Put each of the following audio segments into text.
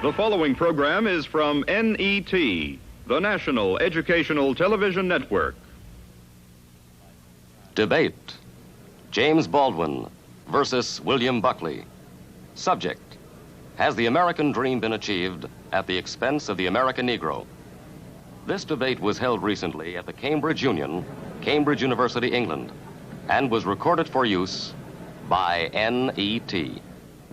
The following program is from NET, the National Educational Television Network. Debate. James Baldwin versus William Buckley. Subject. Has the American dream been achieved at the expense of the American Negro? This debate was held recently at the Cambridge Union, Cambridge University, England, and was recorded for use by NET.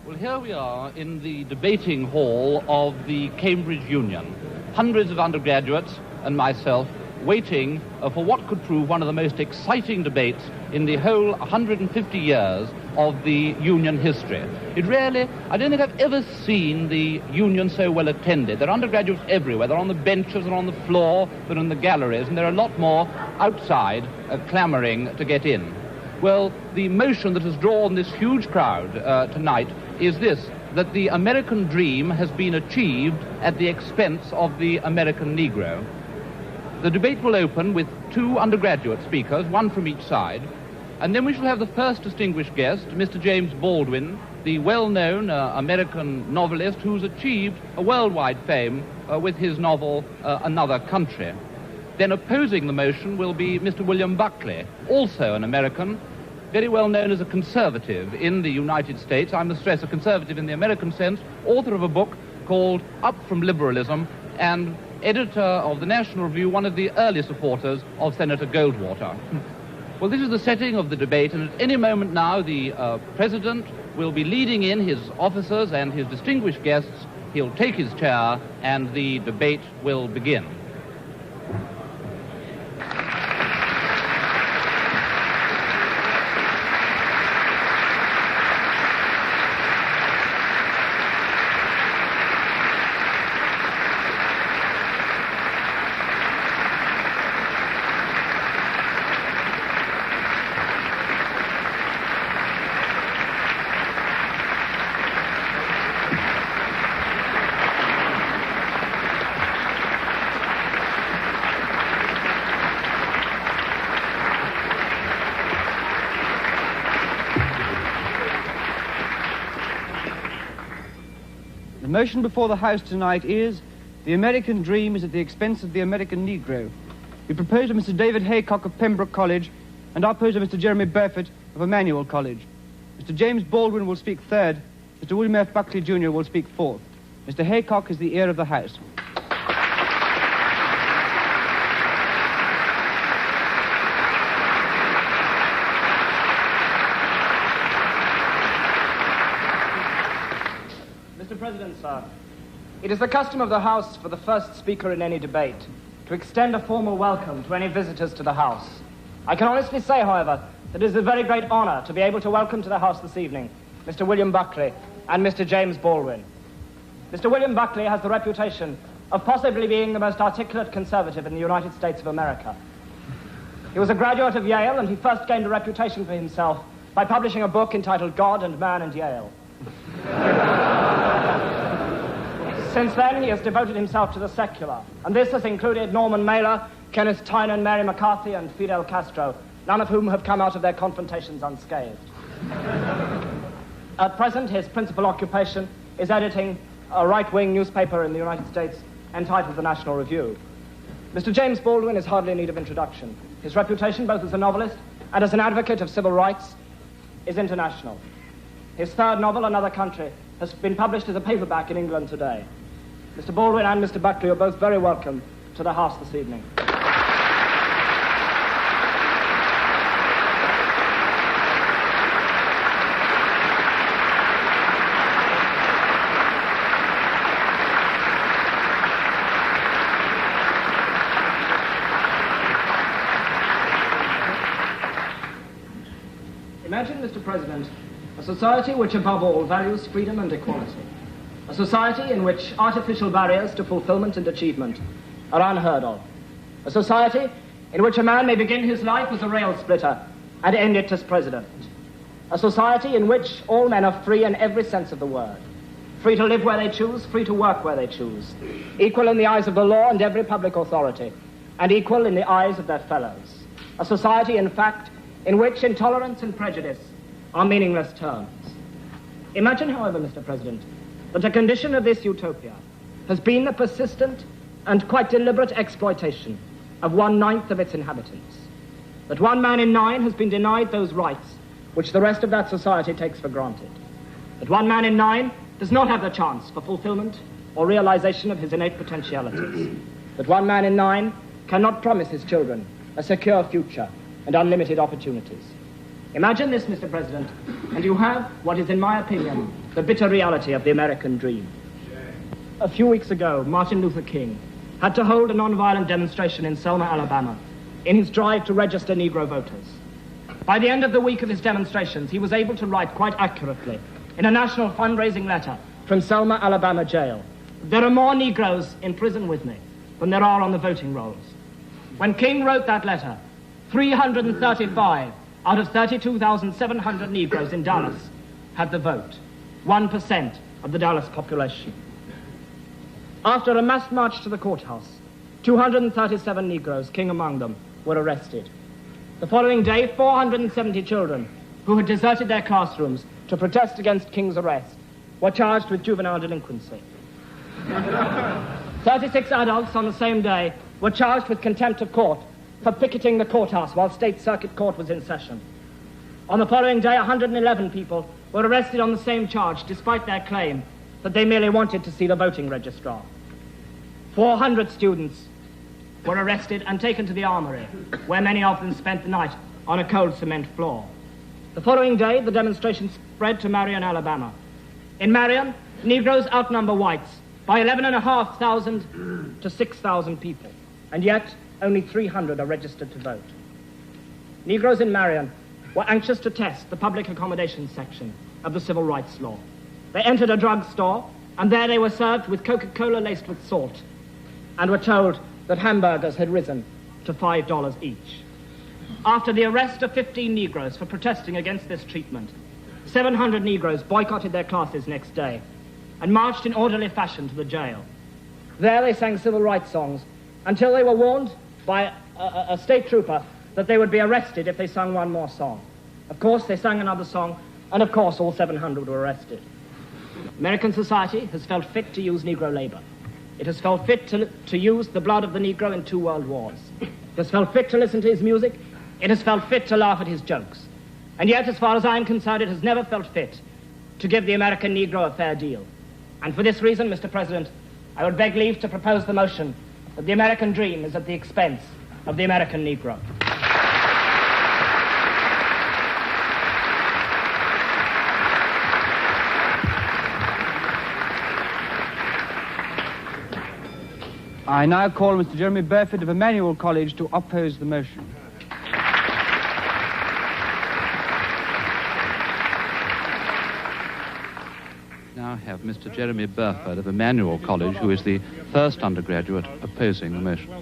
Well, here we are in the debating hall of the Cambridge Union. Hundreds of undergraduates and myself waiting for what could prove one of the most exciting debates in the whole 150 years of the Union history. I don't think I've ever seen the Union so well attended. There are undergraduates everywhere. They're on the benches, they're on the floor, they're in the galleries, and there are a lot more outside clamoring to get in. Well, the motion that has drawn this huge crowd tonight is this, that the American dream has been achieved at the expense of the American Negro. The debate will open with two undergraduate speakers, one from each side, and then we shall have the first distinguished guest, Mr. James Baldwin, the well-known American novelist who's achieved a worldwide fame with his novel, Another Country. Then opposing the motion will be Mr. William Buckley, also an American, very well known as a conservative in the United States. I must stress a conservative in the American sense, author of a book called Up from Liberalism, and editor of the National Review, one of the early supporters of Senator Goldwater. Well, this is the setting of the debate, and at any moment now the President will be leading in his officers and his distinguished guests. He'll take his chair, and the debate will begin. The motion before the House tonight is, the American dream is at the expense of the American Negro. We propose to Mr. David Haycock of Pembroke College, and I oppose to Mr. Jeremy Burford of Emmanuel College. Mr. James Baldwin will speak third. Mr. William F. Buckley, Jr. will speak fourth. Mr. Haycock is the ear of the House. Mr. President, sir, it is the custom of the House for the first speaker in any debate to extend a formal welcome to any visitors to the House. I can honestly say, however, that it is a very great honor to be able to welcome to the House this evening Mr. William Buckley and Mr. James Baldwin. Mr. William Buckley has the reputation of possibly being the most articulate conservative in the United States of America. He was a graduate of Yale, and he first gained a reputation for himself by publishing a book entitled God and Man and Yale. Since then, he has devoted himself to the secular, and this has included Norman Mailer, Kenneth Tynan, Mary McCarthy, and Fidel Castro, none of whom have come out of their confrontations unscathed. At present, his principal occupation is editing a right-wing newspaper in the United States entitled The National Review. Mr. James Baldwin is hardly in need of introduction. His reputation, both as a novelist and as an advocate of civil rights, is international. His third novel, Another Country, has been published as a paperback in England today. Mr. Baldwin and Mr. Buckley are both very welcome to the House this evening. Imagine, Mr. President, a society which above all values freedom and equality. A society in which artificial barriers to fulfillment and achievement are unheard of. A society in which a man may begin his life as a rail splitter and end it as president. A society in which all men are free in every sense of the word. Free to live where they choose, free to work where they choose. Equal in the eyes of the law and every public authority, and equal in the eyes of their fellows. A society, in fact, in which intolerance and prejudice are meaningless terms. Imagine, however, Mr. President, that a condition of this utopia has been the persistent and quite deliberate exploitation of 1/9 of its inhabitants. That 1 man in 9 has been denied those rights which the rest of that society takes for granted. That 1 man in 9 does not have the chance for fulfillment or realization of his innate potentialities. That 1 man in 9 cannot promise his children a secure future and unlimited opportunities. Imagine this, Mr. President, and you have what is, in my opinion, the bitter reality of the American dream. A few weeks ago, Martin Luther King had to hold a nonviolent demonstration in Selma, Alabama, in his drive to register Negro voters. By the end of the week of his demonstrations, he was able to write quite accurately in a national fundraising letter from Selma, Alabama jail, "There are more Negroes in prison with me than there are on the voting rolls." When King wrote that letter, 335 out of 32,700 Negroes in Dallas had the vote, 1% of the Dallas population. After a mass march to the courthouse, 237 Negroes, King among them, were arrested. The following day, 470 children who had deserted their classrooms to protest against King's arrest were charged with juvenile delinquency. 36 adults on the same day were charged with contempt of court for picketing the courthouse while State Circuit Court was in session. On the following day, 111 people were arrested on the same charge, despite their claim that they merely wanted to see the voting registrar. 400 students were arrested and taken to the armory, where many of them spent the night on a cold cement floor. The following day, the demonstration spread to Marion, Alabama. In Marion, Negroes outnumber whites by 11,500 to 6,000 people, and yet only 300 are registered to vote. Negroes in Marion were anxious to test the public accommodation section of the civil rights law. They entered a drugstore, and there they were served with Coca-Cola laced with salt, and were told that hamburgers had risen to $5 each. After the arrest of 15 Negroes for protesting against this treatment, 700 Negroes boycotted their classes next day and marched in orderly fashion to the jail. There they sang civil rights songs until they were warned by a state trooper that they would be arrested if they sung one more song. Of course, they sang another song, and of course, all 700 were arrested. American society has felt fit to use Negro labor. It has felt fit to use the blood of the Negro in 2 world wars. It has felt fit to listen to his music. It has felt fit to laugh at his jokes. And yet, as far as I am concerned, it has never felt fit to give the American Negro a fair deal. And for this reason, Mr. President, I would beg leave to propose the motion that the American dream is at the expense of the American Negro. I now call Mr. Jeremy Burford of Emmanuel College to oppose the motion. Now have Mr. Jeremy Burford of Emmanuel College, who is the first undergraduate opposing the motion.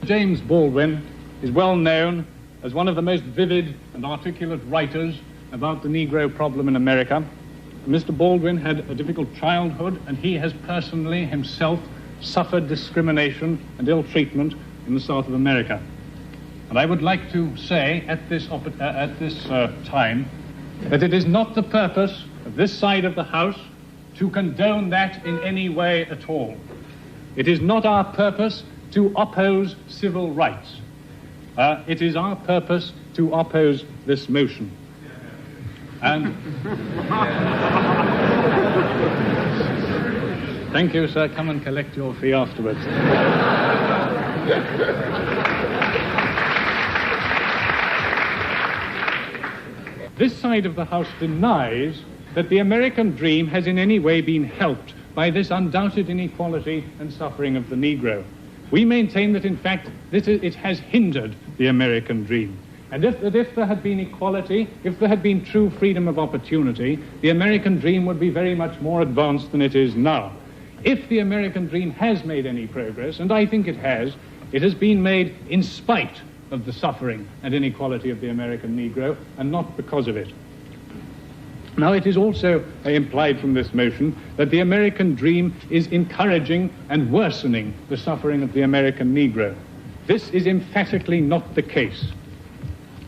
James Baldwin is well known as one of the most vivid and articulate writers about the Negro problem in America. Mr. Baldwin had a difficult childhood, and he has personally himself suffered discrimination and ill treatment in the South of America. And I would like to say at this time that it is not the purpose of this side of the House to condone that in any way at all. It is not our purpose to oppose civil rights. It is our purpose to oppose this motion. And thank you, sir. Come and collect your fee afterwards. This side of the House denies that the American dream has in any way been helped by this undoubted inequality and suffering of the Negro. We maintain that, in fact, it has hindered the American dream. And if there had been equality, if there had been true freedom of opportunity, the American dream would be very much more advanced than it is now. If the American dream has made any progress, and I think it has been made in spite of the suffering and inequality of the American Negro, and not because of it. Now, it is also implied from this motion that the American dream is encouraging and worsening the suffering of the American Negro. This is emphatically not the case.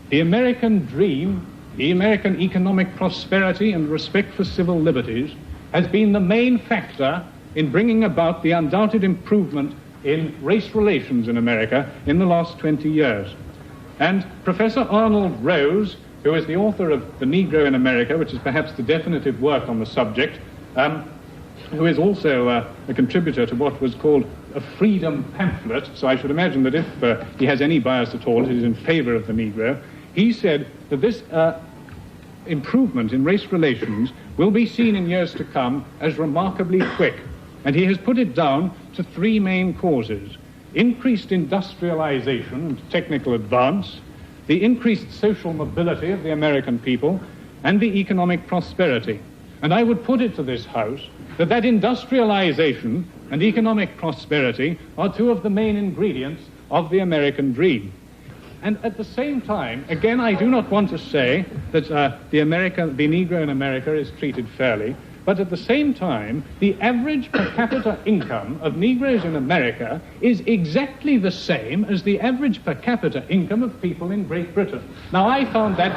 The American dream, the American economic prosperity and respect for civil liberties, has been the main factor in bringing about the undoubted improvement in race relations in America in the last 20 years. And Professor Arnold Rose, who is the author of The Negro in America, which is perhaps the definitive work on the subject, who is also a contributor to what was called a freedom pamphlet, so I should imagine that if he has any bias at all, it is in favor of the Negro. He said that this improvement in race relations will be seen in years to come as remarkably quick. And he has put it down to three main causes: increased industrialization and technical advance, the increased social mobility of the American people, and the economic prosperity. And I would put it to this House that industrialization and economic prosperity are two of the main ingredients of the American dream. And at the same time, again, I do not want to say that the Negro in America is treated fairly, but at the same time, the average per capita income of Negroes in America is exactly the same as the average per capita income of people in Great Britain. Now, I found that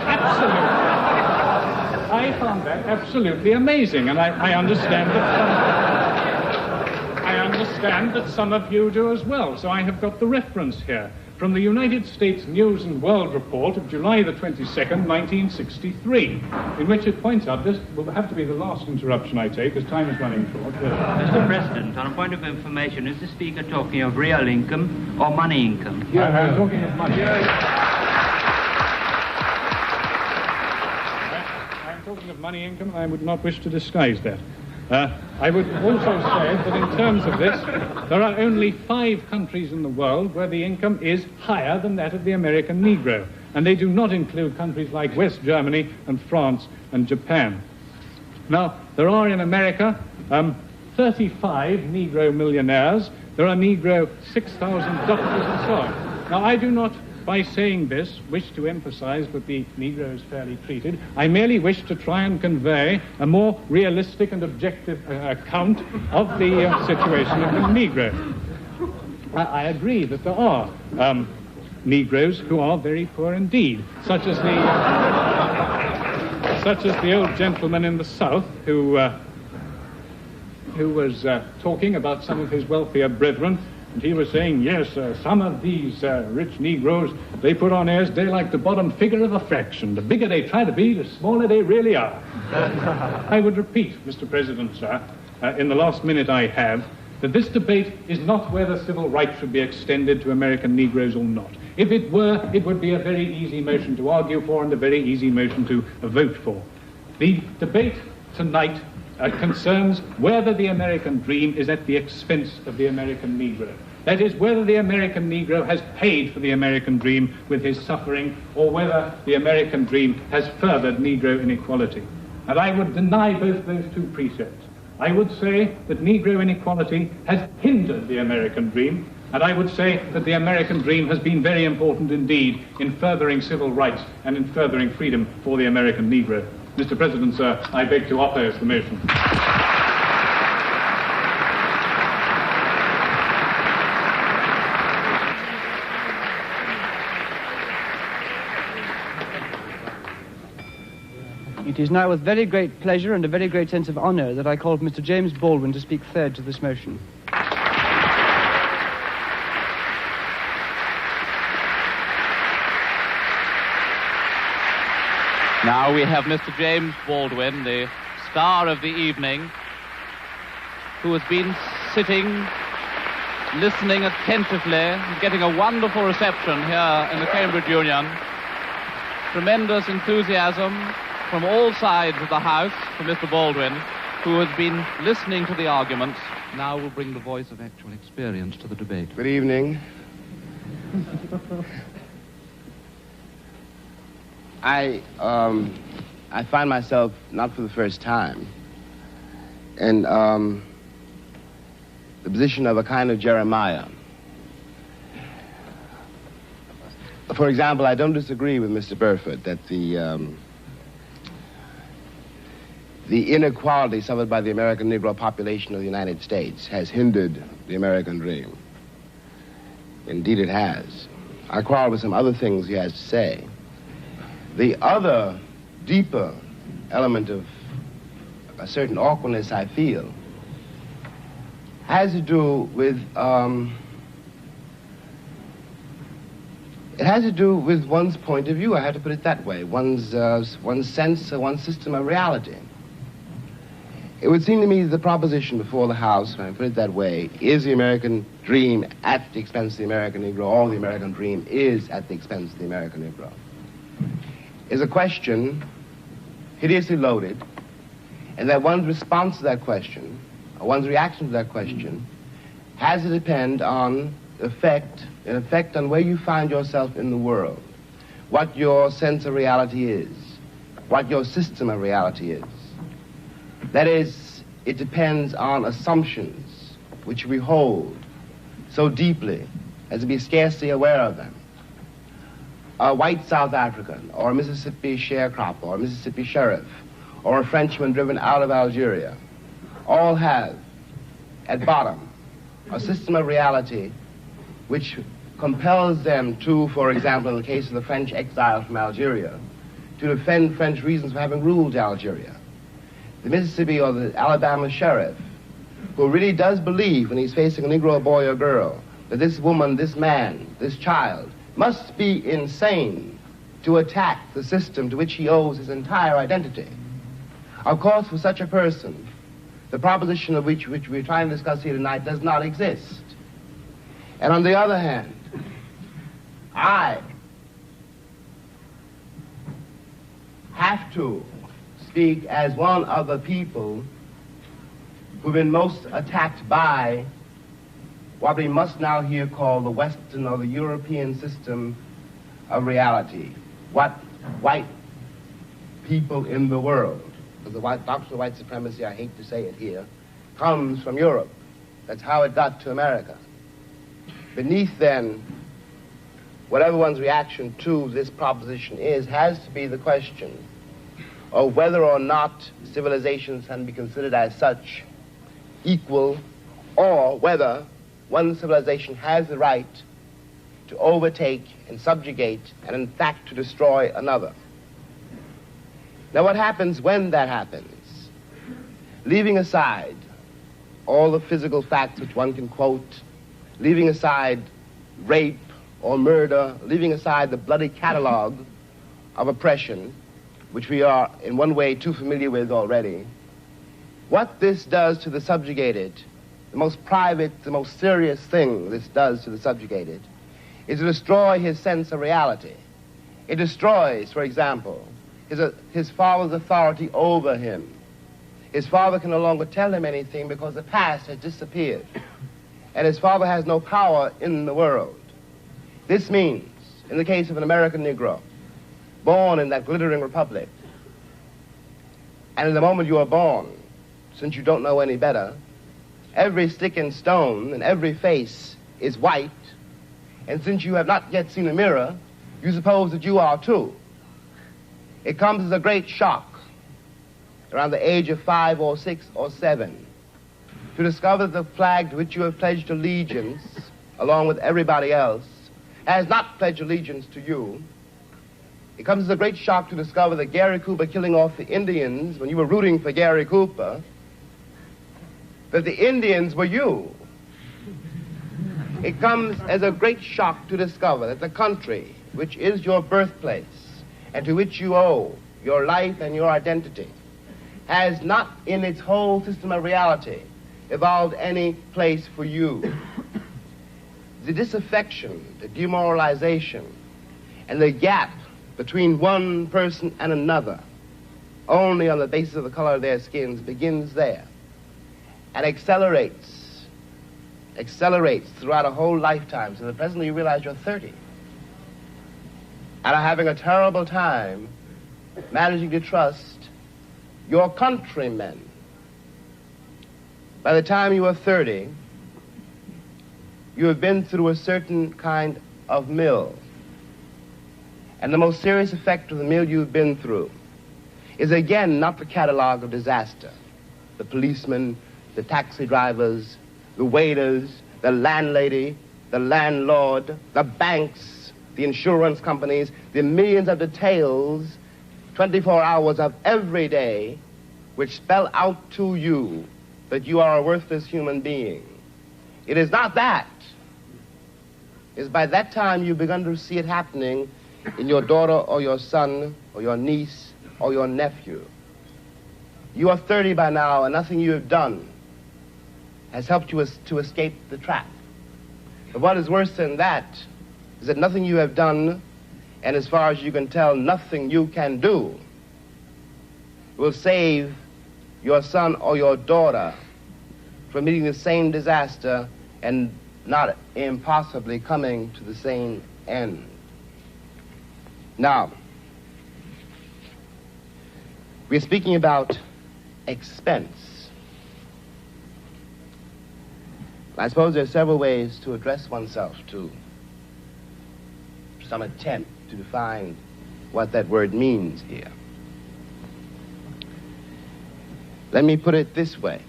absolutely amazing, and I understand that some of you do as well. So I have got the reference here from the United States News and World Report of July the 22nd, 1963, in which it points out, this will have to be the last interruption I take, as time is running short. Mr. President, on a point of information, is the Speaker talking of real income or money income? I'm talking of money. I'm talking of money income, and I would not wish to disguise that. I would also say that in terms of this, there are only 5 countries in the world where the income is higher than that of the American Negro, and they do not include countries like West Germany and France and Japan. Now, there are in America 35 Negro millionaires. There are Negro 6,000 doctors and so on. Now, I do not, by saying this, wish to emphasize that the Negro is fairly treated. I merely wish to try and convey a more realistic and objective account of the situation of the Negro. I agree that there are Negroes who are very poor indeed, such as the old gentleman in the South who was talking about some of his wealthier brethren. And he was saying, yes, some of these rich Negroes, they put on airs, they're like the bottom figure of a fraction. The bigger they try to be, the smaller they really are. I would repeat, Mr. President, sir, in the last minute I have, that this debate is not whether civil rights should be extended to American Negroes or not. If it were, it would be a very easy motion to argue for and a very easy motion to vote for. The debate tonight concerns whether the American dream is at the expense of the American Negro. That is, whether the American Negro has paid for the American dream with his suffering, or whether the American dream has furthered Negro inequality. And I would deny both those two precepts. I would say that Negro inequality has hindered the American dream, and I would say that the American dream has been very important indeed in furthering civil rights and in furthering freedom for the American Negro. Mr. President, sir, I beg to oppose the motion. It is now with very great pleasure and a very great sense of honor that I call Mr. James Baldwin to speak third to this motion. Now we have Mr. James Baldwin, the star of the evening, who has been sitting, listening attentively, getting a wonderful reception here in the Cambridge Union. Tremendous enthusiasm from all sides of the House for Mr. Baldwin, who has been listening to the arguments. Now will bring the voice of actual experience to the debate. Good evening. I find myself, not for the first time, in the position of a kind of Jeremiah. For example, I don't disagree with Mr. Burford that the inequality suffered by the American Negro population of the United States has hindered the American dream. Indeed, it has. I quarrel with some other things he has to say. The other deeper element of a certain awkwardness I feel has to do with it has to do with one's point of view. I have to put it that way. One's sense, one's system of reality. It would seem to me that the proposition before the House, when I put it that way, is the American dream at the expense of the American Negro, or the American dream is at the expense of the American Negro, is a question hideously loaded, and that one's response to that question, or one's reaction to that question, has to depend on an effect on where you find yourself in the world, what your sense of reality is, what your system of reality is. That is, it depends on assumptions which we hold so deeply as to be scarcely aware of them. A white South African, or a Mississippi sharecropper, or a Mississippi sheriff, or a Frenchman driven out of Algeria, all have, at bottom, a system of reality which compels them to, for example, in the case of the French exile from Algeria, to defend French reasons for having ruled Algeria. The Mississippi or the Alabama sheriff, who really does believe when he's facing a Negro boy or girl that this woman, this man, this child must be insane to attack the system to which he owes his entire identity. Of course, for such a person, the proposition of which we're trying to discuss here tonight does not exist. And on the other hand, I have to speak as one of the people who've been most attacked by what we must now here call the Western or the European system of reality. What white people in the world, because the doctrine of white supremacy, I hate to say it here, comes from Europe. That's how it got to America. Beneath then, whatever one's reaction to this proposition is, has to be the question of whether or not civilizations can be considered as such equal, or whether one civilization has the right to overtake and subjugate and in fact to destroy another. Now what happens when that happens? Leaving aside all the physical facts which one can quote, leaving aside rape or murder, leaving aside the bloody catalog of oppression, which we are in one way too familiar with already, what this does to the subjugated, the most private, the most serious thing this does to the subjugated, is to destroy his sense of reality. It destroys, for example, his father's authority over him. His father can no longer tell him anything because the past has disappeared, and his father has no power in the world. This means, in the case of an American Negro, born in that glittering republic, and in the moment you are born, since you don't know any better, every stick and stone and every face is white, and since you have not yet seen a mirror, you suppose that you are too. It comes as a great shock around the age of 5 or 6 or 7 to discover that the flag to which you have pledged allegiance, along with everybody else, has not pledged allegiance to you. It comes as a great shock to discover that Gary Cooper killing off the Indians when you were rooting for Gary Cooper, that the Indians were you. It comes as a great shock to discover that the country, which is your birthplace, and to which you owe your life and your identity, has not in its whole system of reality evolved any place for you. The disaffection, the demoralization, and the gap between one person and another, only on the basis of the color of their skins, begins there and accelerates throughout a whole lifetime, so that presently you realize you're 30 and are having a terrible time managing to trust your countrymen. By the time you are 30, you have been through a certain kind of mill. And the most serious effect of the mill you've been through is again not the catalog of disaster. The policemen, the taxi drivers, the waiters, the landlady, the landlord, the banks, the insurance companies, the millions of details, 24 hours of every day, which spell out to you that you are a worthless human being. It is not that. It's by that time you've begun to see it happening in your daughter or your son or your niece or your nephew. You are 30 by now, and nothing you have done has helped you to escape the trap. But what is worse than that is that nothing you have done, and as far as you can tell, nothing you can do, will save your son or your daughter from meeting the same disaster and not impossibly coming to the same end. Now, we're speaking about expense. I suppose there are several ways to address oneself to some attempt to define what that word means here. Let me put it this way,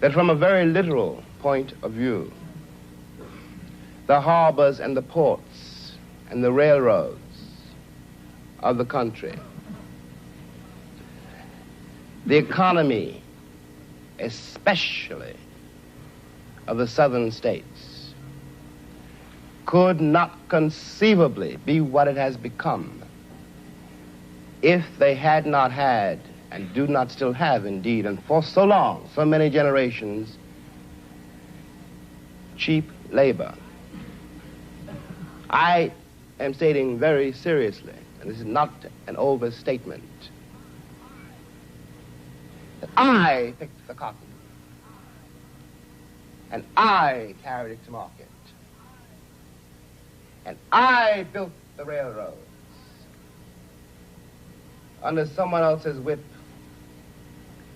that from a very literal point of view, the harbors and the ports and the railroads of the country, the economy, especially of the southern states, could not conceivably be what it has become if they had not had, and do not still have indeed, and for so long, so many generations, cheap labor. I am stating very seriously, and this is not an overstatement, that I picked the cotton, and I carried it to market, and I built the railroads under someone else's whip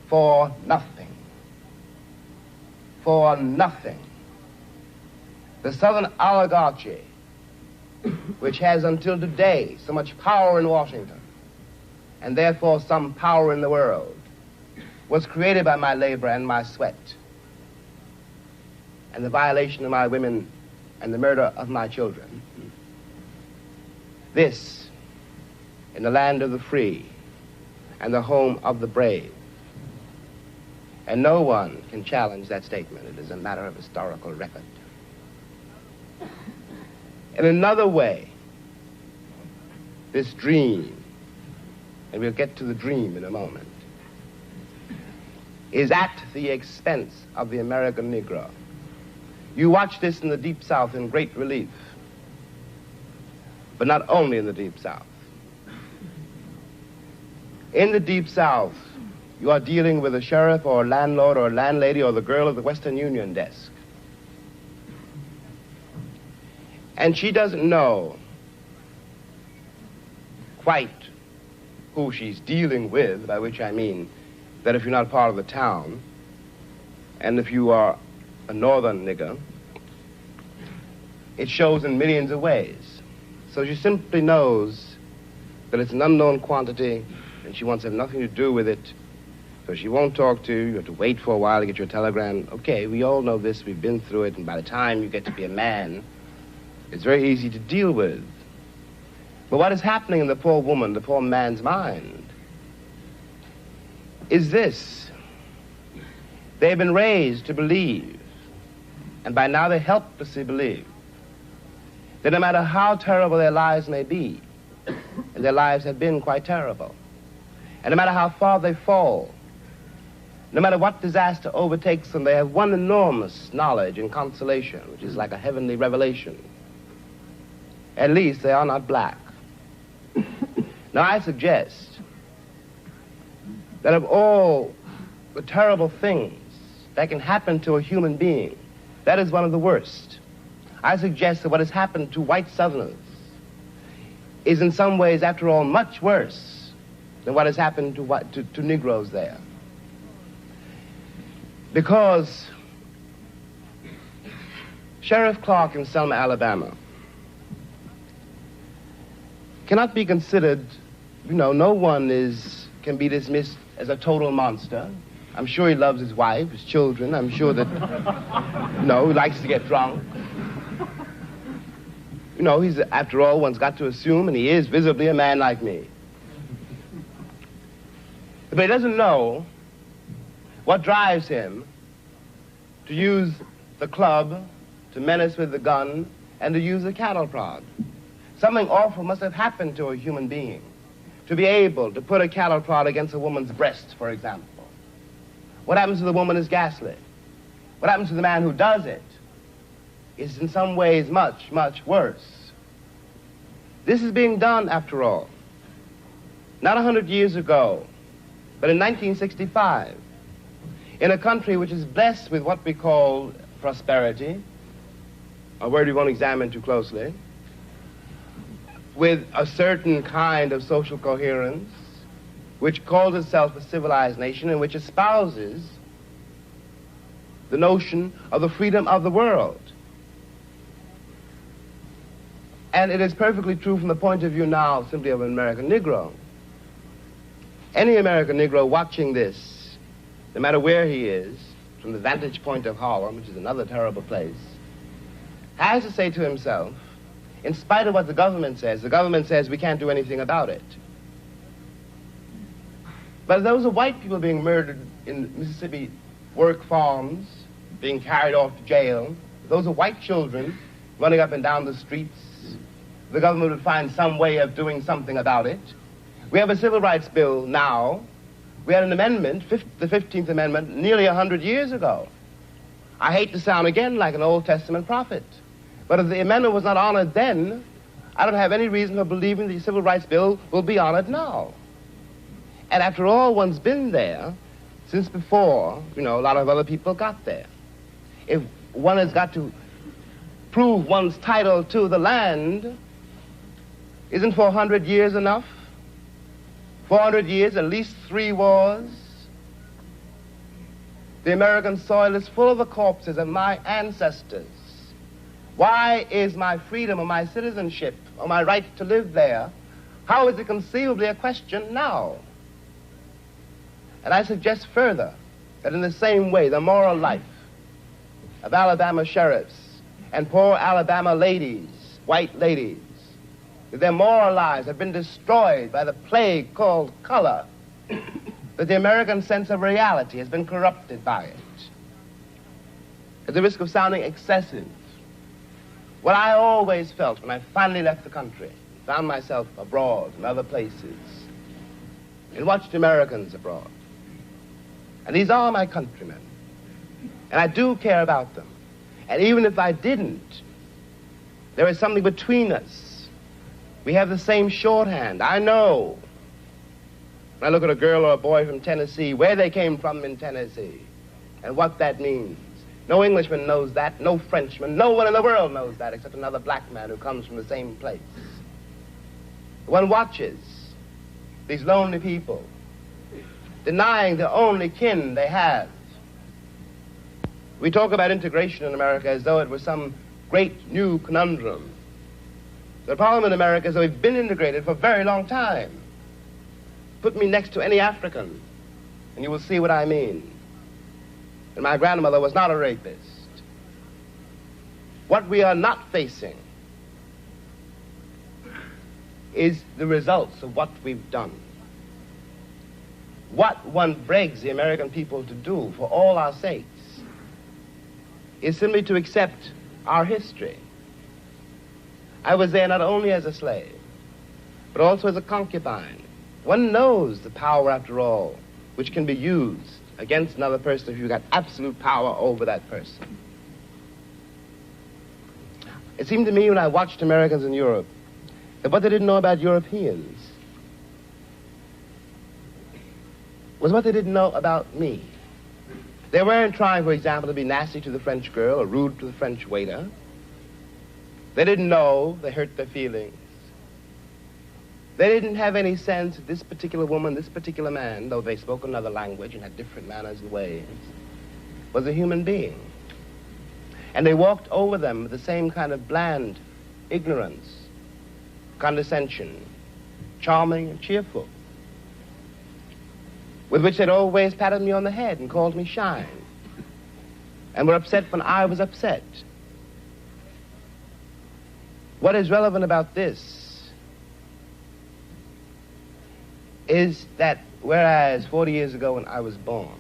for nothing. For nothing. The Southern oligarchy, which has until today so much power in Washington, and therefore some power in the world, was created by my labor and my sweat, and the violation of my women and the murder of my children. This, in the land of the free and the home of the brave. And no one can challenge that statement. It is a matter of historical record. In another way, this dream, and we'll get to the dream in a moment, is at the expense of the American Negro. You watch this in the Deep South in great relief, but not only in the Deep South. In the Deep South, you are dealing with a sheriff or a landlord or a landlady or the girl at the Western Union desk. And she doesn't know quite who she's dealing with, by which I mean that if you're not part of the town, and if you are a northern nigger, it shows in millions of ways. So she simply knows that it's an unknown quantity, and she wants to have nothing to do with it. So she won't talk to you. You have to wait for a while to get your telegram. Okay, we all know this. We've been through it. And by the time you get to be a man, it's very easy to deal with. But what is happening in the poor woman, the poor man's mind, is this. They've been raised to believe, and by now they helplessly believe, that no matter how terrible their lives may be, and their lives have been quite terrible, and no matter how far they fall, no matter what disaster overtakes them, they have one enormous knowledge and consolation, which is like a heavenly revelation. At least they are not black. Now I suggest that of all the terrible things that can happen to a human being, that is one of the worst. I suggest that what has happened to white Southerners is in some ways, after all, much worse than what has happened to Negroes there. Because Sheriff Clark in Selma, Alabama, cannot be considered, no one can be dismissed as a total monster. I'm sure he loves his wife, his children. I'm sure that, he likes to get drunk. He's, after all, one's got to assume, and he is visibly a man like me. But he doesn't know what drives him to use the club, to menace with the gun, and to use the cattle prod. Something awful must have happened to a human being to be able to put a cattle prod against a woman's breast, for example. What happens to the woman is ghastly. What happens to the man who does it is in some ways much, much worse. This is being done, after all, not 100 years ago, but in 1965, in a country which is blessed with what we call prosperity, a word we won't examine too closely, with a certain kind of social coherence, which calls itself a civilized nation and which espouses the notion of the freedom of the world. And it is perfectly true from the point of view now simply of an American Negro. Any American Negro watching this, no matter where he is, from the vantage point of Harlem, which is another terrible place, has to say to himself, in spite of what the government says we can't do anything about it. But those are white people being murdered in Mississippi work farms, being carried off to jail. Those are white children running up and down the streets. The government would find some way of doing something about it. We have a civil rights bill now. We had an amendment, the 15th Amendment, nearly 100 years ago. I hate to sound again like an Old Testament prophet, but if the amendment was not honored then, I don't have any reason for believing the civil rights bill will be honored now. And after all, one's been there since before, a lot of other people got there. If one has got to prove one's title to the land, isn't 400 years enough? 400 years, at least 3 wars. The American soil is full of the corpses of my ancestors. Why is my freedom or my citizenship or my right to live there, how is it conceivably a question now? And I suggest further that in the same way, the moral life of Alabama sheriffs and poor Alabama ladies, white ladies, their moral lives have been destroyed by the plague called color, that the American sense of reality has been corrupted by it. At the risk of sounding excessive, what I always felt when I finally left the country, found myself abroad in other places, and watched Americans abroad. And these are my countrymen, and I do care about them. And even if I didn't, there is something between us. We have the same shorthand. I know, when I look at a girl or a boy from Tennessee, where they came from in Tennessee, and what that means. No Englishman knows that, no Frenchman, no one in the world knows that except another black man who comes from the same place. One watches these lonely people denying the only kin they have. We talk about integration in America as though it was some great new conundrum. The problem in America is that we've been integrated for a very long time. Put me next to any African, and you will see what I mean. And my grandmother was not a rapist. What we are not facing is the results of what we've done. What one begs the American people to do for all our sakes is simply to accept our history. I was there not only as a slave, but also as a concubine. One knows the power, after all, which can be used against another person if you've got absolute power over that person. It seemed to me when I watched Americans in Europe that what they didn't know about Europeans was what they didn't know about me. They weren't trying, for example, to be nasty to the French girl or rude to the French waiter. They didn't know they hurt their feelings. They didn't have any sense that this particular woman, this particular man, though they spoke another language and had different manners and ways, was a human being. And they walked over them with the same kind of bland ignorance, condescension, charming and cheerful, with which they'd always patted me on the head and called me shine, and were upset when I was upset. What is relevant about this is that whereas 40 years ago when I was born,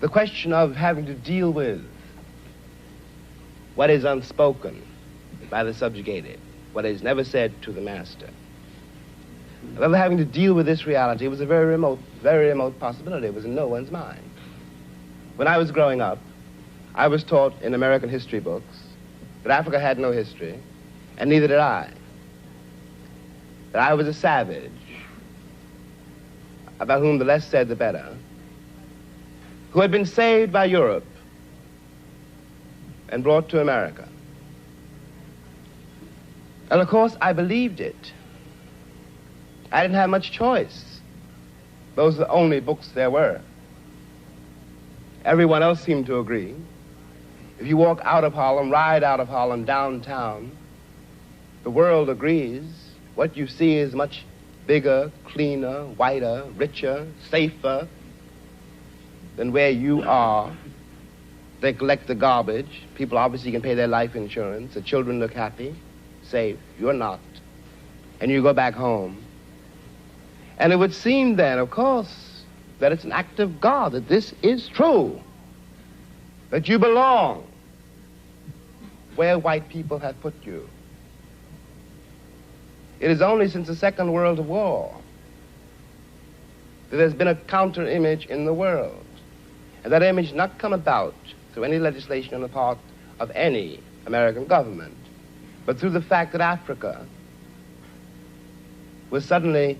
the question of having to deal with what is unspoken by the subjugated, what is never said to the master, of having to deal with this reality was a very remote possibility. It was in no one's mind. When I was growing up, I was taught in American history books that Africa had no history, and neither did I. That I was a savage, about whom the less said the better, who had been saved by Europe and brought to America. And of course, I believed it. I didn't have much choice. Those are the only books there were. Everyone else seemed to agree. If you walk out of Harlem, ride out of Harlem, downtown, the world agrees. What you see is much bigger, cleaner, whiter, richer, safer than where you are. They collect the garbage. People obviously can pay their life insurance. The children look happy, safe. You're not. And you go back home. And it would seem then, of course, that it's an act of God, that this is true, that you belong where white people have put you. It is only since the Second World War that there's been a counter-image in the world. And that image not come about through any legislation on the part of any American government, but through the fact that Africa was suddenly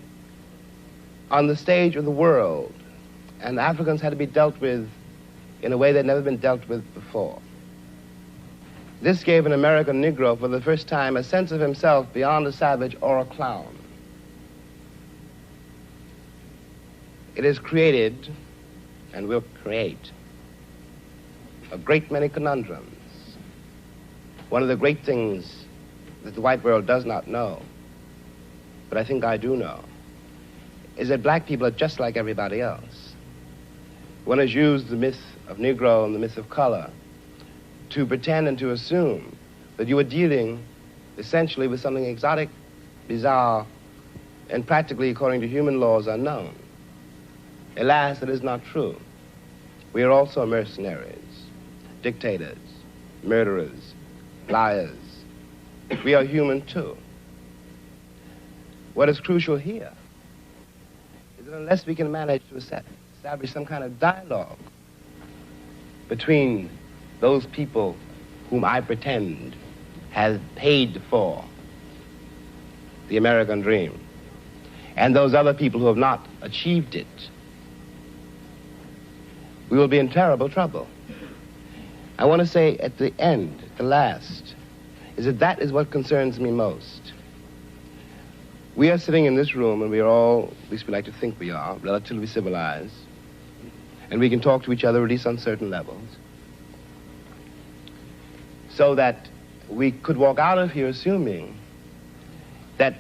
on the stage of the world, and Africans had to be dealt with in a way they'd never been dealt with before. This gave an American Negro for the first time a sense of himself beyond a savage or a clown. It has created, and will create, a great many conundrums. One of the great things that the white world does not know, but I think I do know, is that black people are just like everybody else. One has used the myth of Negro and the myth of color to pretend and to assume that you are dealing essentially with something exotic, bizarre, and practically, according to human laws, unknown. Alas, that is not true. We are also mercenaries, dictators, murderers, liars. We are human too. What is crucial here is that unless we can manage to establish some kind of dialogue between those people whom I pretend have paid for the American dream and those other people who have not achieved it, we will be in terrible trouble. I want to say at the end, at the last, is that that is what concerns me most. We are sitting in this room, and we are all, at least we like to think we are, relatively civilized, and we can talk to each other at least on certain levels, so that we could walk out of here assuming that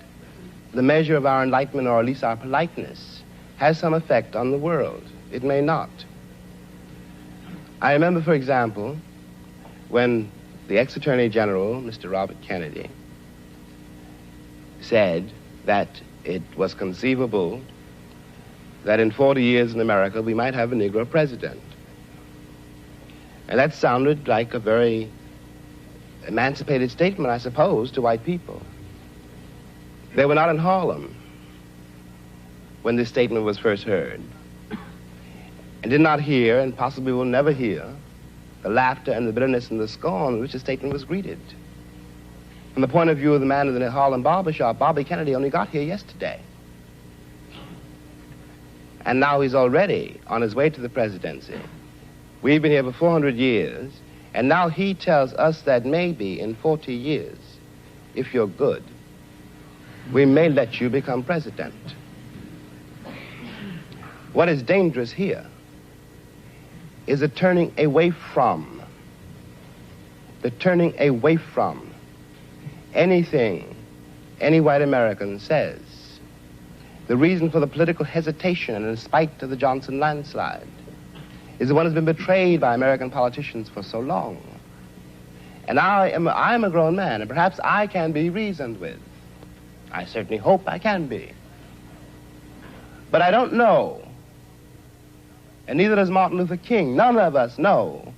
the measure of our enlightenment, or at least our politeness, has some effect on the world. It may not. I remember, for example, when the ex-Attorney General, Mr. Robert Kennedy, said that it was conceivable that in 40 years in America we might have a Negro president. And that sounded like a very emancipated statement, I suppose, to white people. They were not in Harlem when this statement was first heard, and did not hear, and possibly will never hear, the laughter and the bitterness and the scorn with which the statement was greeted. From the point of view of the man in the Harlem barbershop, Bobby Kennedy only got here yesterday. And now he's already on his way to the presidency. We've been here for 400 years, and now he tells us that maybe in 40 years, if you're good, we may let you become president. What is dangerous here is the turning away from anything any white American says. The reason for the political hesitation, and in spite of the Johnson landslide, is the one has been betrayed by American politicians for so long. And I am a grown man, and perhaps I can be reasoned with. I certainly hope I can be. But I don't know, and neither does Martin Luther King, none of us know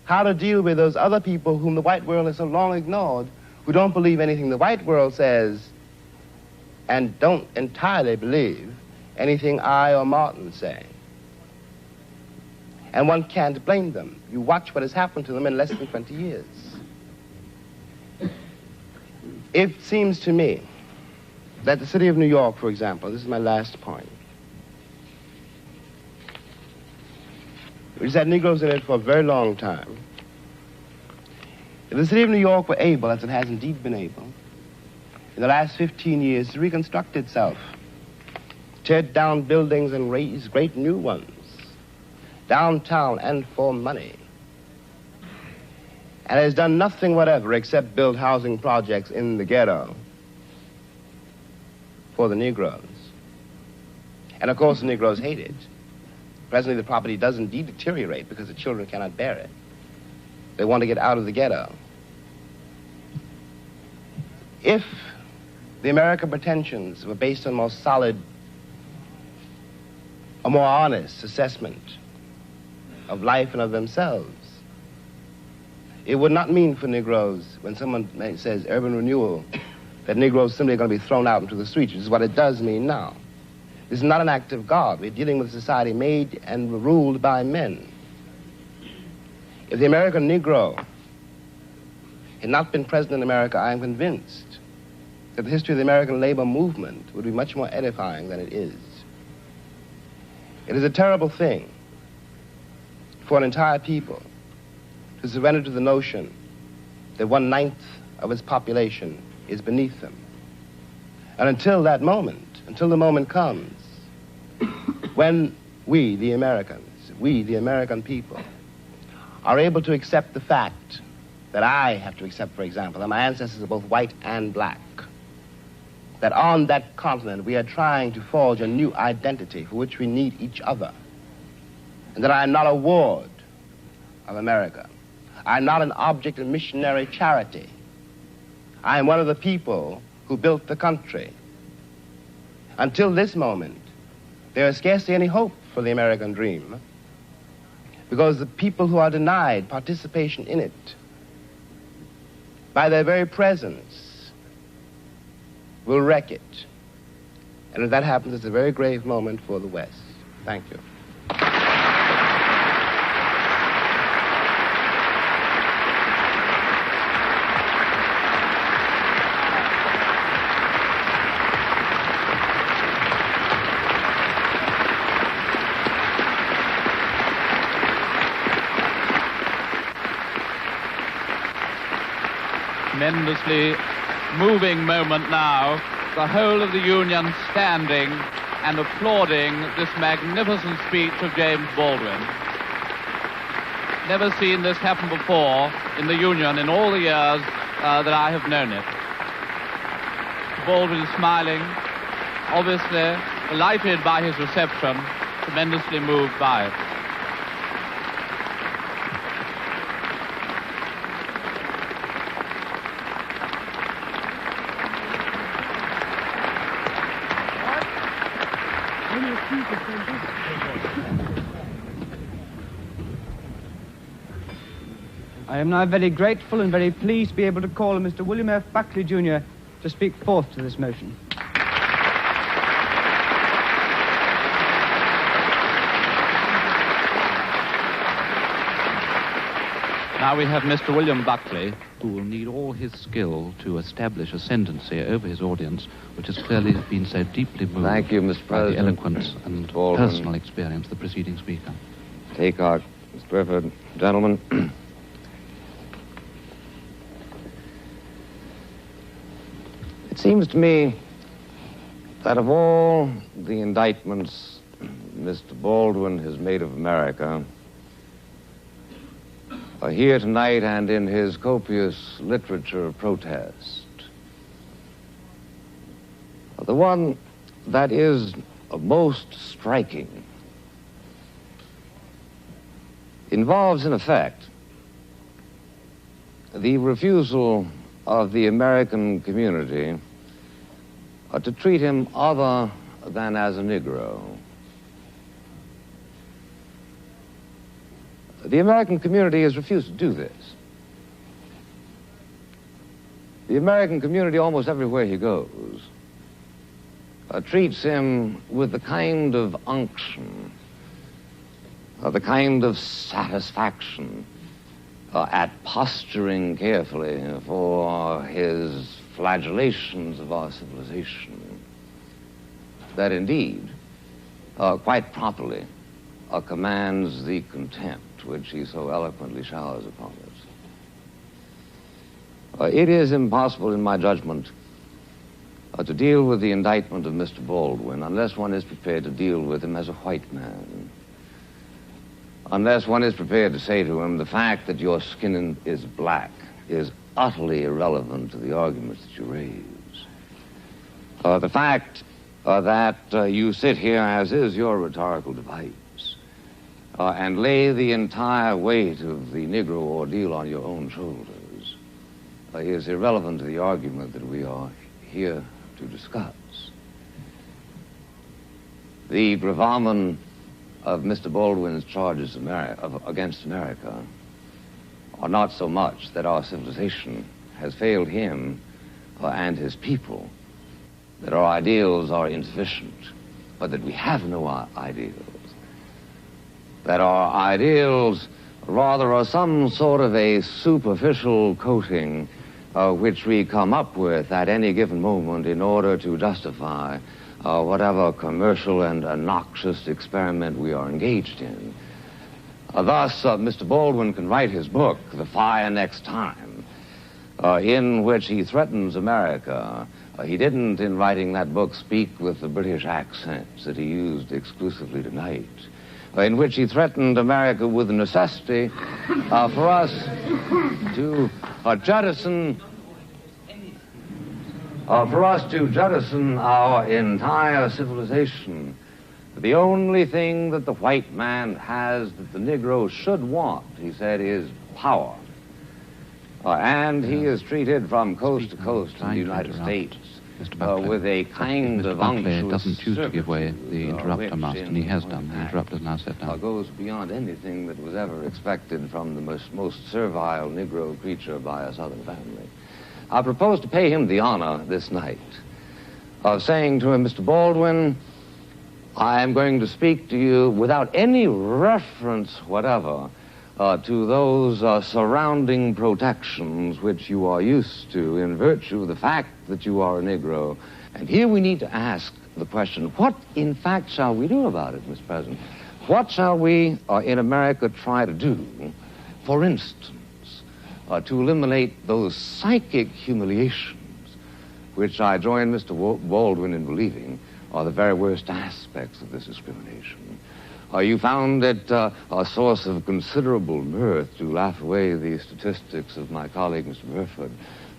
how to deal with those other people whom the white world has so long ignored, who don't believe anything the white world says and don't entirely believe anything I or Martin say. And one can't blame them. You watch what has happened to them in less than 20 years. It seems to me that the city of New York, for example, this is my last point, which has had Negroes in it for a very long time. If the city of New York were able, as it has indeed been able, in the last 15 years to reconstruct itself, tear down buildings and raise great new ones, downtown and for money, and has done nothing whatever except build housing projects in the ghetto for the Negroes. And of course the Negroes hate it. Presently the property does indeed deteriorate because the children cannot bear it. They want to get out of the ghetto. If the American pretensions were based on more solid, a more honest assessment of life and of themselves, it would not mean for Negroes, when someone says urban renewal, that Negroes simply are going to be thrown out into the streets, which is what it does mean now. This is not an act of God. We're dealing with a society made and ruled by men. If the American Negro had not been present in America, I am convinced that the history of the American labor movement would be much more edifying than it is. It is a terrible thing for an entire people to surrender to the notion that 1/9 of its population is beneath them. And until that moment, until the moment comes when we, the Americans, we, the American people, are able to accept the fact that I have to accept, for example, that my ancestors are both white and black, that on that continent we are trying to forge a new identity for which we need each other, and that I am not a ward of America. I am not an object of missionary charity. I am one of the people who built the country. Until this moment, there is scarcely any hope for the American dream, because the people who are denied participation in it, by their very presence, will wreck it. And if that happens, it's a very grave moment for the West. Thank you. Tremendously moving moment now, the whole of the Union standing and applauding this magnificent speech of James Baldwin. Never seen this happen before in the Union in all the years that I have known it. Baldwin smiling, obviously delighted by his reception, tremendously moved by it. I am now very grateful and very pleased to be able to call on Mr. William F. Buckley, Jr. to speak forth to this motion. Now we have Mr. William Buckley, who will need all his skill to establish ascendancy over his audience, which has clearly been so deeply moved. Thank you, Mr. by the President. eloquence and Baldwin. personal experience of the preceding speaker. Take heart, Mr. Griffith. Gentlemen. It seems to me that of all the indictments Mr. Baldwin has made of America, here tonight and in his copious literature of protest, the one that is most striking involves, in effect, the refusal of the American community to treat him other than as a Negro. The American community has refused to do this. The American community, almost everywhere he goes, treats him with the kind of unction, the kind of satisfaction at posturing carefully for his flagellations of our civilization, that indeed, quite properly, commands the contempt which he so eloquently showers upon us. It is impossible, in my judgment, to deal with the indictment of Mr. Baldwin unless one is prepared to deal with him as a white man. Unless one is prepared to say to him, the fact that your skin is black is utterly irrelevant to the arguments that you raise. The fact that you sit here, as is your rhetorical device, and lay the entire weight of the Negro ordeal on your own shoulders is irrelevant to the argument that we are here to discuss. The gravamen of Mr. Baldwin's charges against America are not so much that our civilization has failed him and his people, that our ideals are insufficient, but that we have no ideals, that our ideals rather are some sort of a superficial coating which we come up with at any given moment in order to justify whatever commercial and noxious experiment we are engaged in. Thus, Mr. Baldwin can write his book, The Fire Next Time, in which he threatens America. He didn't, in writing that book, speak with the British accents that he used exclusively tonight, in which he threatened America with the necessity for us to jettison our entire civilization. The only thing that the white man has that the Negro should want, he said, is power. And he is treated from coast to coast in the United States with a kind of Buckley doesn't choose to give way the interrupter, Master, and he has done. The interrupter has now sat down. Goes beyond anything that was ever expected from the most servile Negro creature by a Southern family. I propose to pay him the honor this night of saying to him, Mr. Baldwin, I am going to speak to you without any reference whatever to those surrounding protections which you are used to in virtue of the fact that you are a Negro. And here we need to ask the question, what in fact shall we do about it, Mr. President? What shall we in America try to do, for instance, to eliminate those psychic humiliations which I join Mr. Baldwin in believing are the very worst aspects of this discrimination? You found it a source of considerable mirth to laugh away the statistics of my colleague, Mr. Burford.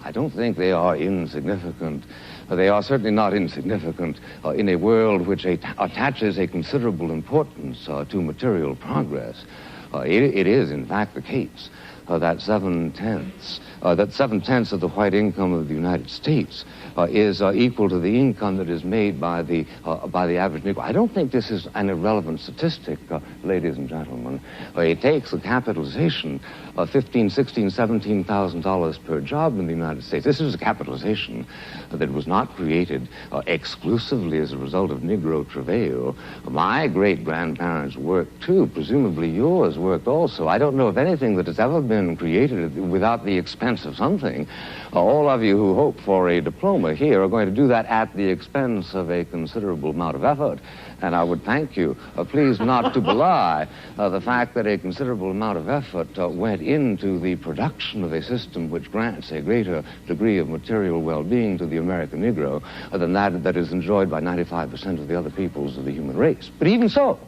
I don't think they are insignificant. They are certainly not insignificant in a world which attaches a considerable importance to material progress. It is, in fact, the case that 7/10 of the white income of the United States is equal to the income that is made by the average Negro. I don't think this is an irrelevant statistic, ladies and gentlemen. It takes a capitalization of $15,000, $16,000, $17,000 per job in the United States. This is a capitalization that was not created exclusively as a result of Negro travail. My great-grandparents worked too. Presumably yours worked also. I don't know of anything that has ever been created without the expense of something. All of you who hope for a diploma here are going to do that at the expense of a considerable amount of effort. And I would thank you, please not to belie the fact that a considerable amount of effort went into the production of a system which grants a greater degree of material well-being to the American Negro than that is enjoyed by 95% of the other peoples of the human race. But even so,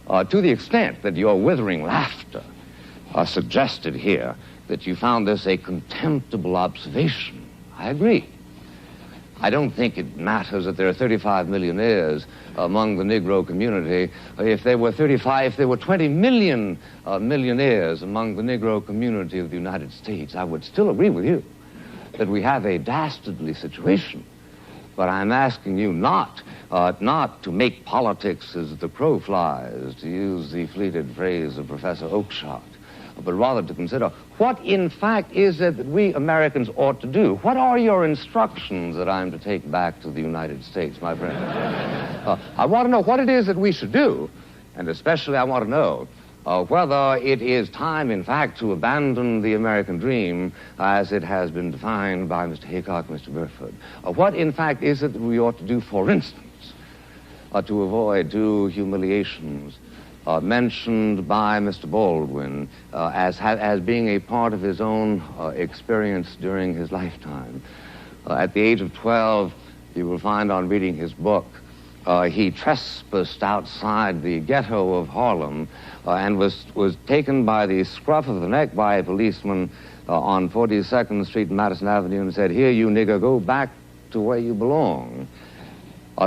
to the extent that your withering laughter suggested here that you found this a contemptible observation, I agree. I don't think it matters that there are 35 millionaires among the Negro community. If there were 20 million millionaires among the Negro community of the United States, I would still agree with you that we have a dastardly situation. But I'm asking you not not to make politics as the crow flies, to use the fleeted phrase of Professor Oakeshott, but rather to consider what, in fact, is it that we Americans ought to do? What are your instructions that I'm to take back to the United States, my friend? I want to know what it is that we should do, and especially I want to know whether it is time, in fact, to abandon the American dream as it has been defined by Mr. Haycock and Mr. Burford. What, in fact, is it that we ought to do, for instance, to avoid two humiliations mentioned by Mr. Baldwin as being a part of his own experience during his lifetime. At the age of 12, you will find on reading his book, he trespassed outside the ghetto of Harlem and was taken by the scruff of the neck by a policeman on 42nd Street and Madison Avenue and said, "Here, you nigger, go back to where you belong."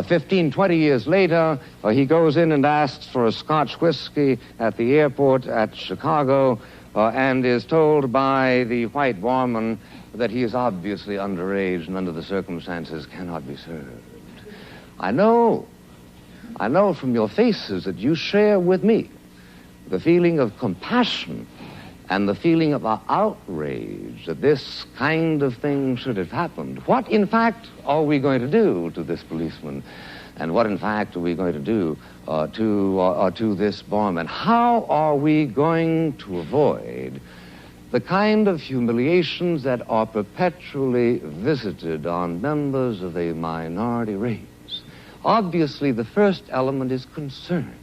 15, 20 years later, he goes in and asks for a Scotch whiskey at the airport at Chicago and is told by the white barman that he is obviously underage and under the circumstances cannot be served. I know from your faces that you share with me the feeling of compassion and the feeling of outrage that this kind of thing should have happened. What, in fact, are we going to do to this policeman? And what, in fact, are we going to do to this barman? How are we going to avoid the kind of humiliations that are perpetually visited on members of a minority race? Obviously, the first element is concern.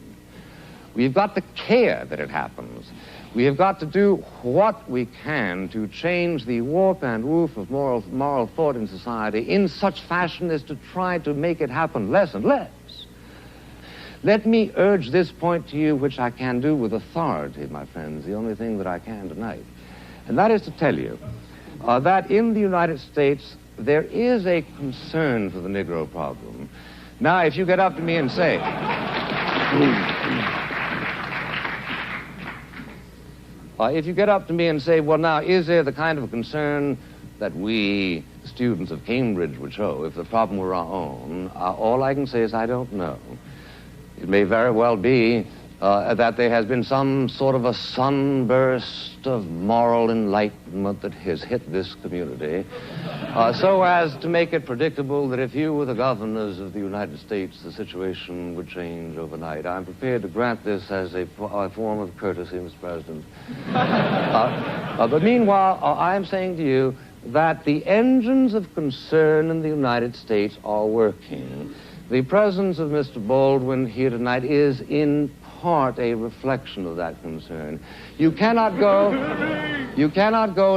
We've got to care that it happens. We have got to do what we can to change the warp and woof of moral thought in society in such fashion as to try to make it happen less and less. Let me urge this point to you, which I can do with authority, my friends, the only thing that I can tonight. And that is to tell you that in the United States, there is a concern for the Negro problem. Now, if you get up to me and say... if you get up to me and say, well, now, is there the kind of concern that we, students of Cambridge, would show if the problem were our own? All I can say is I don't know. It may very well be that there has been some sort of a sunburst of moral enlightenment that has hit this community, so as to make it predictable that if you were the governors of the United States, the situation would change overnight. I'm prepared to grant this as a form of courtesy, Mr. President. But meanwhile, I am saying to you that the engines of concern in the United States are working. The presence of Mr. Baldwin here tonight is in part a reflection of that concern. You cannot go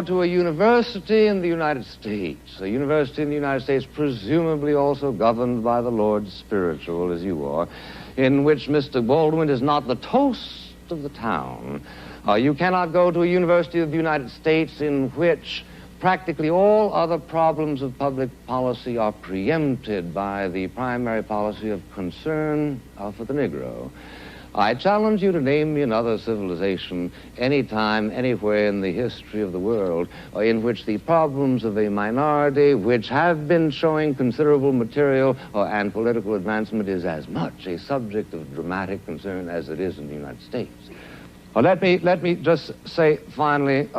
to a university in the United States, a university in the United States presumably also governed by the Lord Spiritual, as you are, in which Mr. Baldwin is not the toast of the town. You cannot go to a university of the United States in which practically all other problems of public policy are preempted by the primary policy of concern for the Negro. I challenge you to name me another civilization anytime, anywhere in the history of the world in which the problems of a minority, which have been showing considerable material and political advancement, is as much a subject of dramatic concern as it is in the United States. Let me just say finally,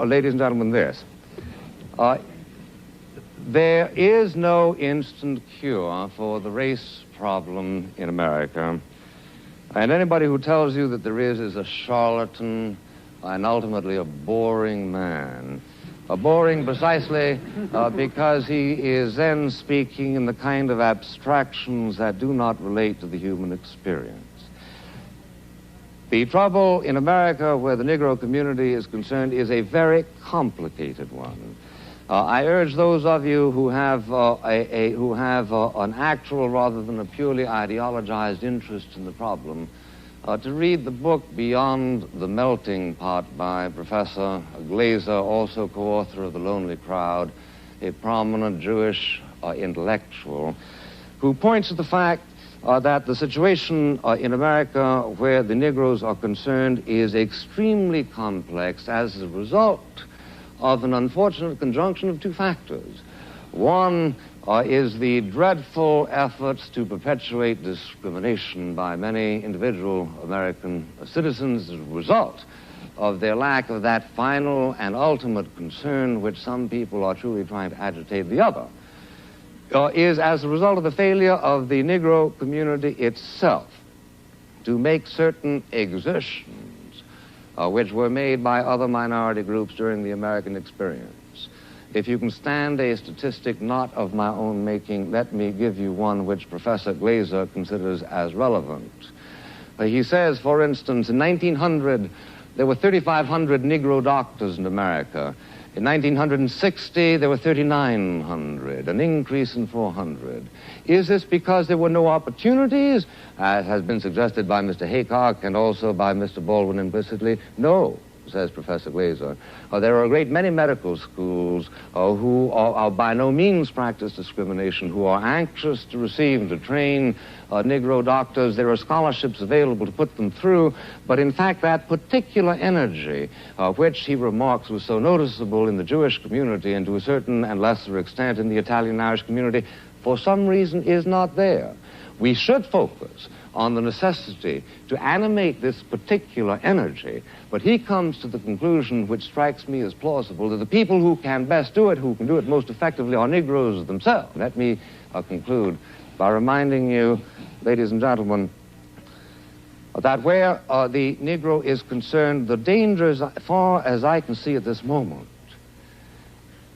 ladies and gentlemen, this. There is no instant cure for the race problem in America. And anybody who tells you that there is a charlatan and ultimately a boring man. Boring precisely because he is then speaking in the kind of abstractions that do not relate to the human experience. The trouble in America where the Negro community is concerned is a very complicated one. I urge those of you who have an actual rather than a purely ideologized interest in the problem to read the book Beyond the Melting Pot by Professor Glaser, also co-author of The Lonely Crowd, a prominent Jewish intellectual, who points to the fact that the situation in America where the Negroes are concerned is extremely complex as a result of an unfortunate conjunction of two factors. One, is the dreadful efforts to perpetuate discrimination by many individual American citizens as a result of their lack of that final and ultimate concern which some people are truly trying to agitate the other, is as a result of the failure of the Negro community itself to make certain exertions which were made by other minority groups during the American experience. If you can stand a statistic not of my own making, let me give you one which Professor Glaser considers as relevant. He says, for instance, in 1900, there were 3,500 Negro doctors in America. In 1960, there were 3,900, an increase in 400. Is this because there were no opportunities, as has been suggested by Mr. Haycock and also by Mr. Baldwin implicitly? No, says Professor Glaser. There are a great many medical schools who are by no means practice discrimination, who are anxious to receive and to train Negro doctors. There are scholarships available to put them through, but in fact that particular energy, which he remarks was so noticeable in the Jewish community and to a certain and lesser extent in the Italian-Irish community, for some reason is not there. We should focus on the necessity to animate this particular energy, but he comes to the conclusion, which strikes me as plausible, that the people who can best do it, who can do it most effectively, are Negroes themselves. Let me conclude by reminding you, ladies and gentlemen, that where the Negro is concerned, the danger, as far as I can see at this moment,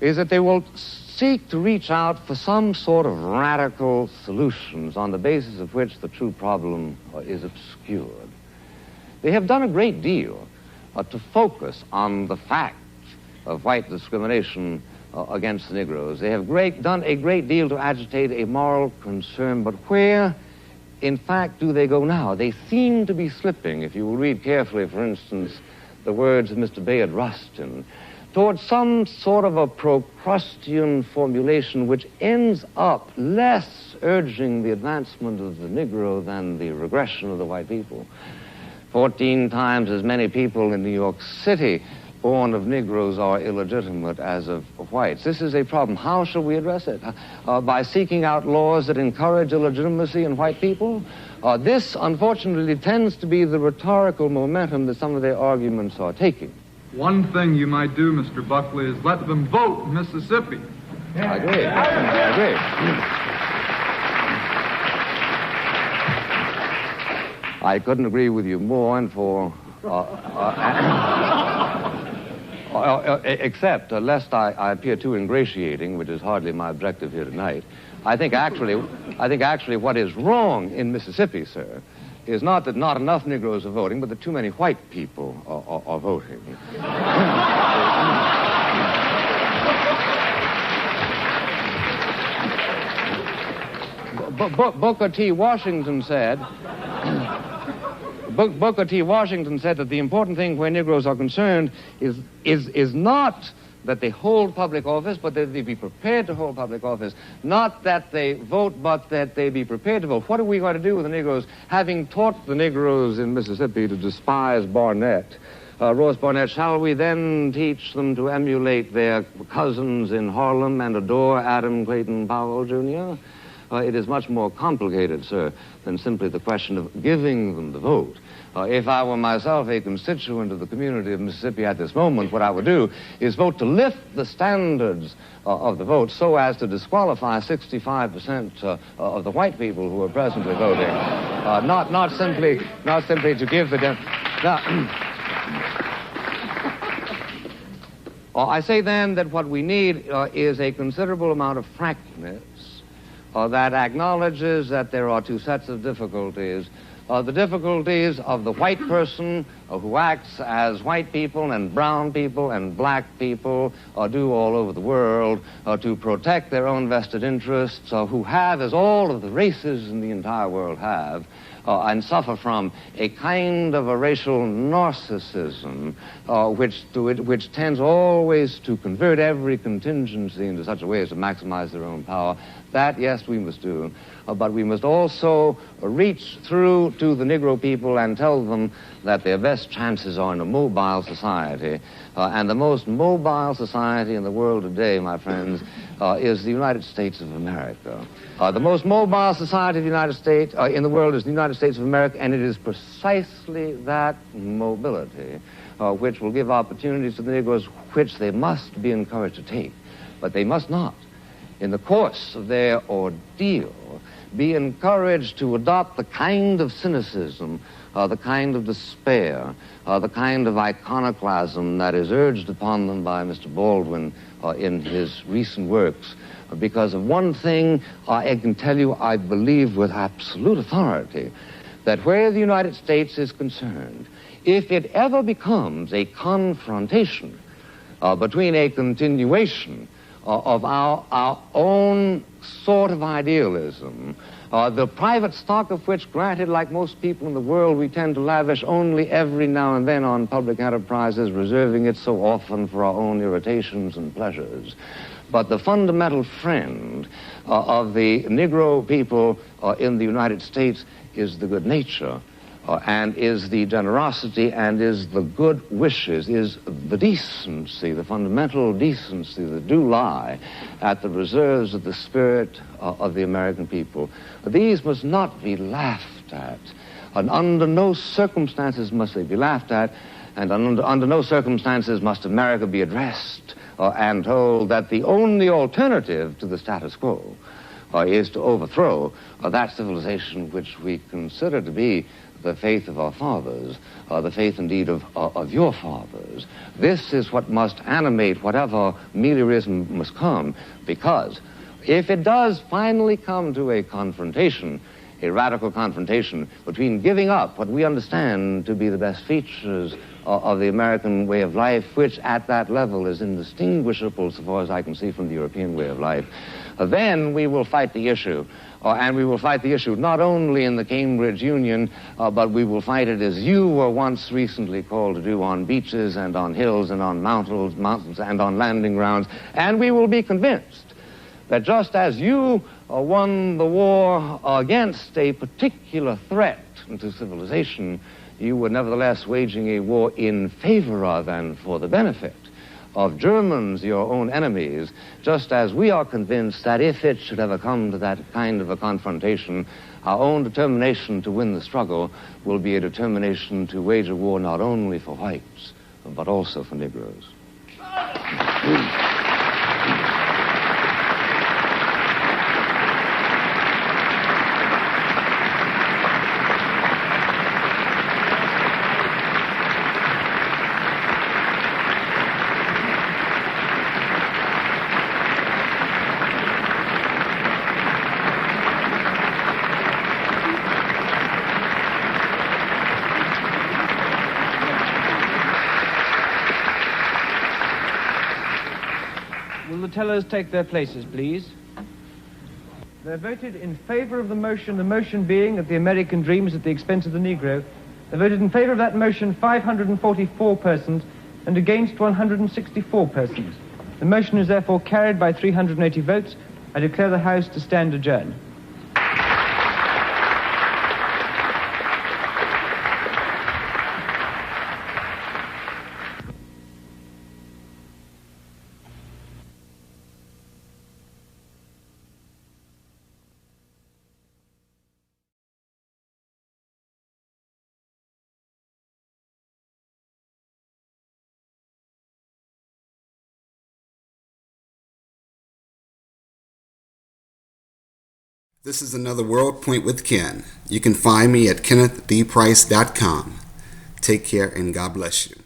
is that they will seek to reach out for some sort of radical solutions on the basis of which the true problem is obscured. They have done a great deal to focus on the fact of white discrimination against the Negroes. They have done a great deal to agitate a moral concern, but where, in fact, do they go now? They seem to be slipping, if you will read carefully, for instance, the words of Mr. Bayard Rustin, towards some sort of a Procrustean formulation which ends up less urging the advancement of the Negro than the regression of the white people. 14 times as many people in New York City born of Negroes are illegitimate as of whites. This is a problem. How shall we address it? By seeking out laws that encourage illegitimacy in white people? This, unfortunately, tends to be the rhetorical momentum that some of their arguments are taking. One thing you might do, Mr. Buckley, is let them vote in Mississippi. I agree. I agree. I couldn't agree with you more, and for except lest I appear too ingratiating, which is hardly my objective here tonight. I think actually what is wrong in Mississippi, sir, is not that not enough Negroes are voting, but that too many white people are voting. Booker T. Washington said that the important thing where Negroes are concerned is not that they hold public office, but that they be prepared to hold public office. Not that they vote, but that they be prepared to vote. What are we going to do with the Negroes, having taught the Negroes in Mississippi to despise Barnett, Ross Barnett? Shall we then teach them to emulate their cousins in Harlem and adore Adam Clayton Powell, Jr.? It is much more complicated, sir, than simply the question of giving them the vote. If I were myself a constituent of the community of Mississippi at this moment, what I would do is vote to lift the standards of the vote so as to disqualify 65% of the white people who are presently voting. Not simply to give the... I say then that what we need is a considerable amount of frankness that acknowledges that there are two sets of difficulties. The difficulties of the white person who acts as white people and brown people and black people do all over the world to protect their own vested interests, who have, as all of the races in the entire world have, and suffer from a kind of a racial narcissism which tends always to convert every contingency into such a way as to maximize their own power. That, yes, we must do. But we must also reach through to the Negro people and tell them that their best chances are in a mobile society. And the most mobile society in the world today, my friends, is the United States of America. The most mobile society of the United States in the world is the United States of America, and it is precisely that mobility which will give opportunities to the Negroes which they must be encouraged to take. But they must not, in the course of their ordeal, be encouraged to adopt the kind of cynicism, the kind of despair, the kind of iconoclasm that is urged upon them by Mr. Baldwin in his recent works. Because of one thing, I can tell you, I believe with absolute authority, that where the United States is concerned, if it ever becomes a confrontation between a continuation of our own sort of idealism, the private stock of which, granted, like most people in the world, we tend to lavish only every now and then on public enterprises, reserving it so often for our own irritations and pleasures. But the fundamental friend of the Negro people in the United States is the good nature, and is the generosity, and is the good wishes, is the decency, the fundamental decency that do lie at the reserves of the spirit of the American people. These must not be laughed at, and under no circumstances must they be laughed at, and under no circumstances must America be addressed and told that the only alternative to the status quo is to overthrow that civilization which we consider to be the faith of our fathers, the faith indeed of your fathers. This is what must animate whatever meliorism must come, because if it does finally come to a confrontation, a radical confrontation between giving up what we understand to be the best features of the American way of life, which at that level is indistinguishable so far as I can see from the European way of life, then we will fight the issue. And we will fight the issue not only in the Cambridge Union, but we will fight it as you were once recently called to do on beaches and on hills and on mountains and on landing grounds. And we will be convinced that just as you won the war against a particular threat to civilization, you were nevertheless waging a war in favor of and for the benefit of Germans, your own enemies, just as we are convinced that if it should ever come to that kind of a confrontation, our own determination to win the struggle will be a determination to wage a war not only for whites, but also for Negroes. Will the tellers take their places, please? They voted in favor of the motion being that the American dream is at the expense of the Negro. They voted in favor of that motion 544 persons and against 164 persons. The motion is therefore carried by 380 votes. I declare the House to stand adjourned. This is another World Point with Ken. You can find me at kennethbprice.com. Take care and God bless you.